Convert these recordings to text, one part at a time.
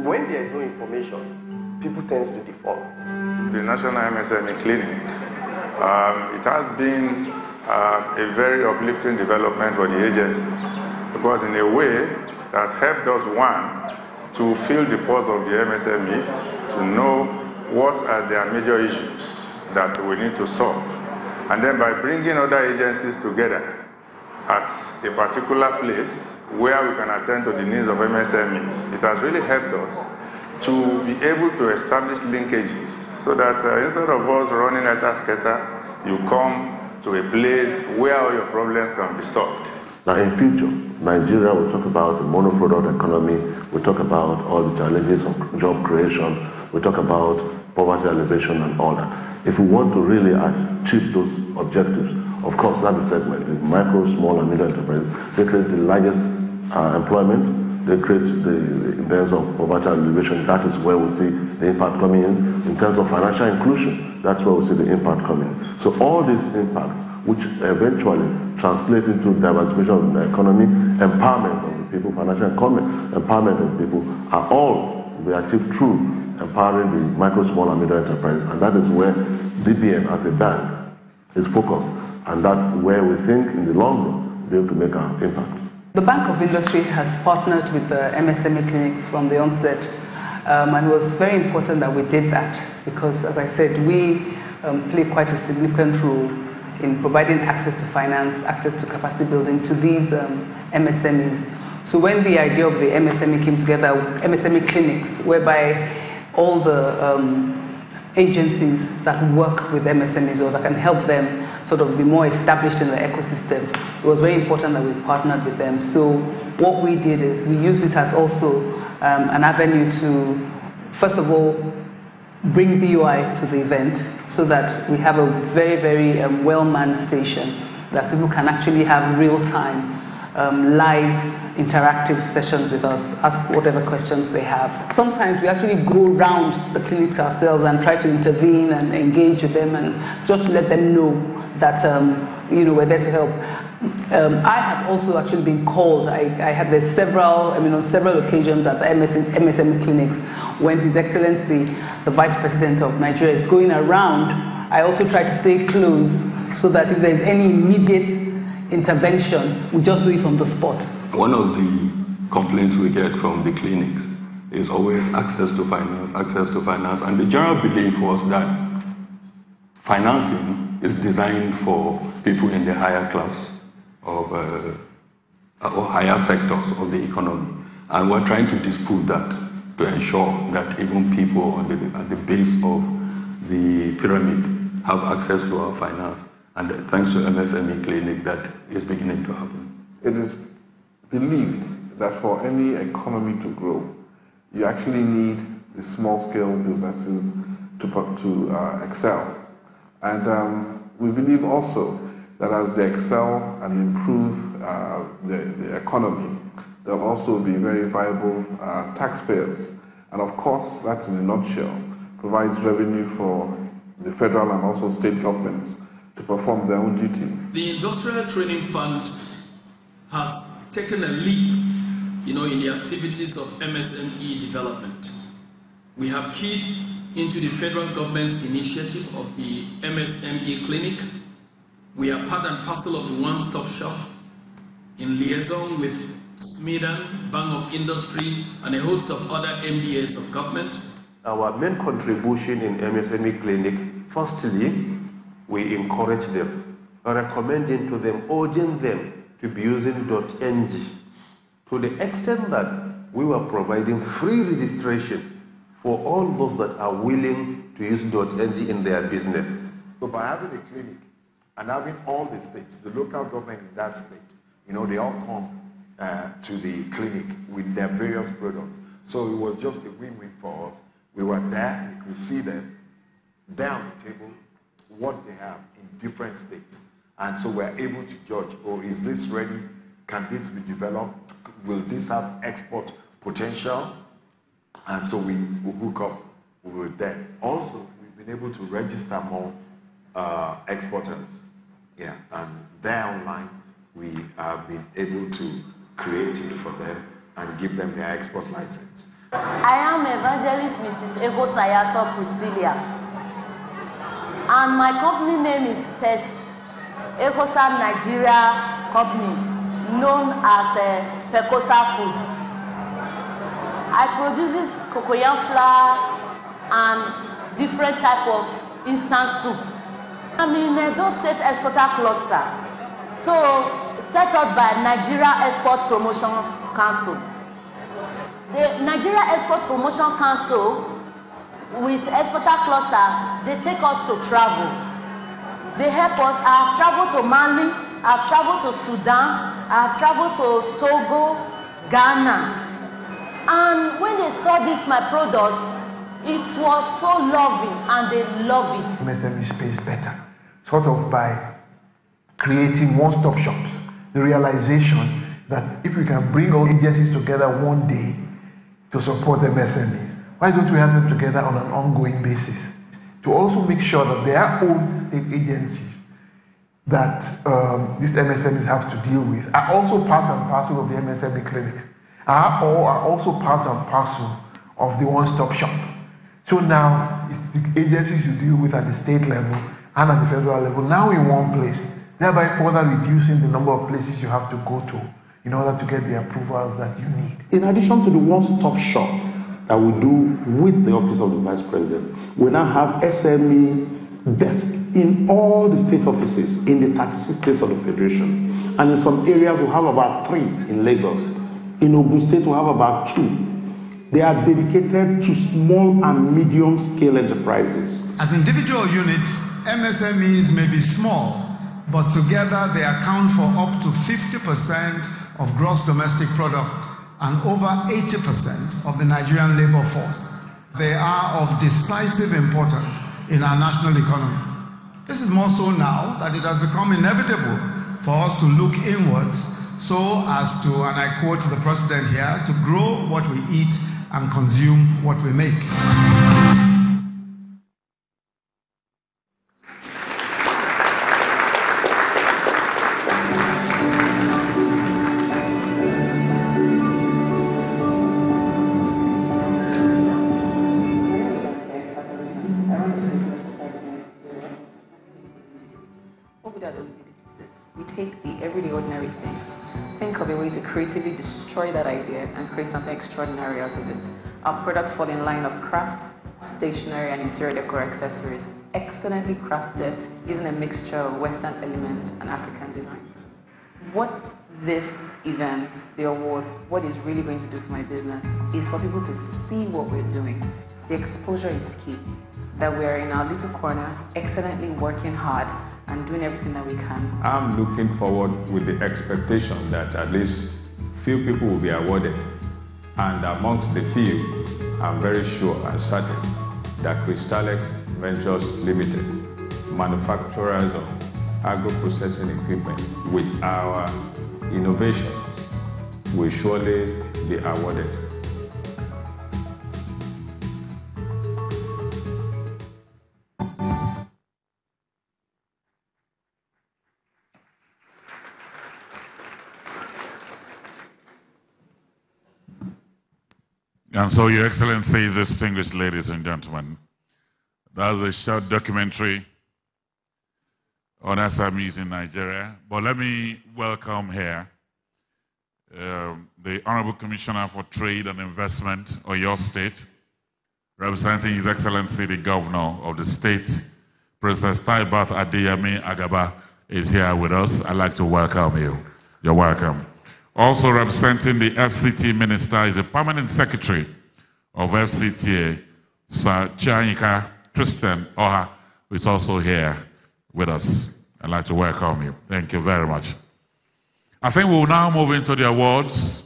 When there is no information, people tend to default. The National MSME Clinic, it has been a very uplifting development for the agency, because in a way it has helped us, one, to feel the pulse of the MSMEs, to know what are their major issues that we need to solve. And then by bringing other agencies together at a particular place where we can attend to the needs of MSMEs, it has really helped us to be able to establish linkages so that instead of us running at a scatter, you come to a place where all your problems can be solved. Now in future, Nigeria will talk about the monoproduct economy, we'll talk about all the challenges of job creation, we'll talk about poverty alleviation and all that. If we want to really achieve those objectives, of course, that's the segment. The micro, small, and medium enterprises, they create the largest employment, they create in terms of poverty alleviation, that is where we see the impact coming in. In terms of financial inclusion, that's where we see the impact coming in. So all these impacts, which eventually translate into diversification of the economy, empowerment of the people, financial empowerment of the people, are all to be achieved through empowering the micro, small, and medium enterprises. And that is where DBN as a bank is focused. And that's where we think in the long run we'll be able to make our impact. The Bank of Industry has partnered with the MSME clinics from the onset. And it was very important that we did that because, as I said, we play quite a significant role in providing access to finance, access to capacity building to these MSMEs. So when the idea of the MSME came together, MSME clinics, whereby all the agencies that work with MSMEs or that can help them sort of be more established in the ecosystem, it was very important that we partnered with them. So what we did is we used it as also an avenue to, first of all, bring BOI to the event so that we have a very, very well-manned station that people can actually have real-time, live, interactive sessions with us, ask whatever questions they have. Sometimes we actually go around the clinics ourselves and try to intervene and engage with them and just let them know that we're there to help. I have also actually been called. There's several, on several occasions at the MSME clinics when His Excellency, the Vice President of Nigeria, is going around. I also try to stay close so that if there's any immediate intervention, we just do it on the spot. One of the complaints we get from the clinics is always access to finance, and the general belief was that financing is designed for people in the higher class of or higher sectors of the economy, and we're trying to disprove that to ensure that even people at the base of the pyramid have access to our finance. And thanks to MSME Clinic, that is beginning to happen. It is believed that for any economy to grow, you actually need the small-scale businesses to excel. And we believe also that as they excel and improve the economy, they'll also be very viable taxpayers. And of course, that in a nutshell provides revenue for the federal and also state governments to perform their own duties. The Industrial Training Fund has taken a leap, in the activities of MSME development. We have keyed into the federal government's initiative of the MSME Clinic. We are part and parcel of the one-stop shop in liaison with SMEDAN, Bank of Industry, and a host of other MDAs of government. Our main contribution in MSME Clinic, firstly, we encourage them, recommending to them, urging them to be using .ng to the extent that we were providing free registration for all those that are willing to use .ng in their business. So by having a clinic and having all the states, the local government in that state, they all come to the clinic with their various products. So it was just a win-win for us. We were there, we could see them there on the table, what they have in different states. And so we're able to judge, is this ready? Can this be developed? Will this have export potential? And so we hook up with them. Also, we've been able to register more exporters. Yeah, and there online, we have been able to create it for them and give them their export license. I am Evangelist Mrs. Ego Sayato Priscilla, and my company name is Pt.3 Nigeria Company, known as Pecosa Food. I produce cocoyam flour and different type of instant soup. I'm in Edo State Exporter Cluster, so set up by Nigeria Export Promotion Council. The Nigeria Export Promotion Council with Exporter Cluster, they take us to travel. They help us. I've traveled to Mali, I've traveled to Sudan, I've traveled to Togo, Ghana. And when they saw this, my product, it was so loving and they love it. MSME space better, sort of by creating one-stop shops. The realization that if we can bring all agencies together one day to support MSMEs, why don't we have them together on an ongoing basis? To also make sure that their own state agencies that these MSMEs have to deal with are also part and parcel of the MSME clinics, or are also part and parcel of the one-stop shop. So now it's the agencies you deal with at the state level and at the federal level now in one place, thereby further reducing the number of places you have to go to in order to get the approvals that you need. In addition to the one-stop shop that we do with the Office of the Vice President, we now have SME desk in all the state offices in the 36 states of the Federation. And in some areas we have about 3 in Lagos. In Ogun State we have about 2. They are dedicated to small and medium-scale enterprises. As individual units, MSMEs may be small, but together they account for up to 50% of gross domestic product and over 80% of the Nigerian labor force. They are of decisive importance in our national economy. This is more so now that it has become inevitable for us to look inwards so as to, and I quote the president here, to grow what we eat and consume what we make. We take the everyday ordinary things, think of a way to creatively destroy that idea and create something extraordinary out of it. Our products fall in line of craft, stationery and interior decor accessories, excellently crafted using a mixture of Western elements and African designs. What this event, the award, what is really going to do for my business is for people to see what we're doing. The exposure is key, that we're in our little corner, excellently working hard and doing everything that we can. I'm looking forward with the expectation that at least few people will be awarded. And amongst the few, I'm very sure and certain that Crystalex Ventures Limited, manufacturers of agro-processing equipment with our innovations, will surely be awarded. And so, Your Excellencies, distinguished ladies and gentlemen, that's a short documentary on SMEs in Nigeria. But let me welcome here the Honorable Commissioner for Trade and Investment of your state, representing His Excellency the Governor of the state, Princess Taibat Adeyemi Agaba, is here with us. I'd like to welcome you. You're welcome. Also representing the FCT Minister is the Permanent Secretary of FCTA, Sir Chianyika Tristan Oha, who is also here with us. I'd like to welcome you. Thank you very much. I think we'll now move into the awards.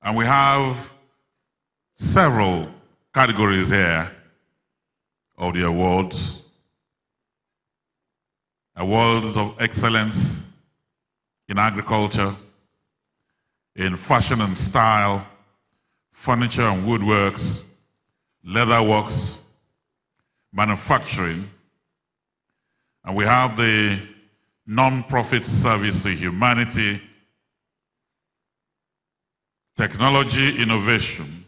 And we have several categories here of the awards. Awards of excellence in agriculture, in fashion and style, furniture and woodworks, leatherworks, manufacturing, and we have the non-profit service to humanity technology innovation,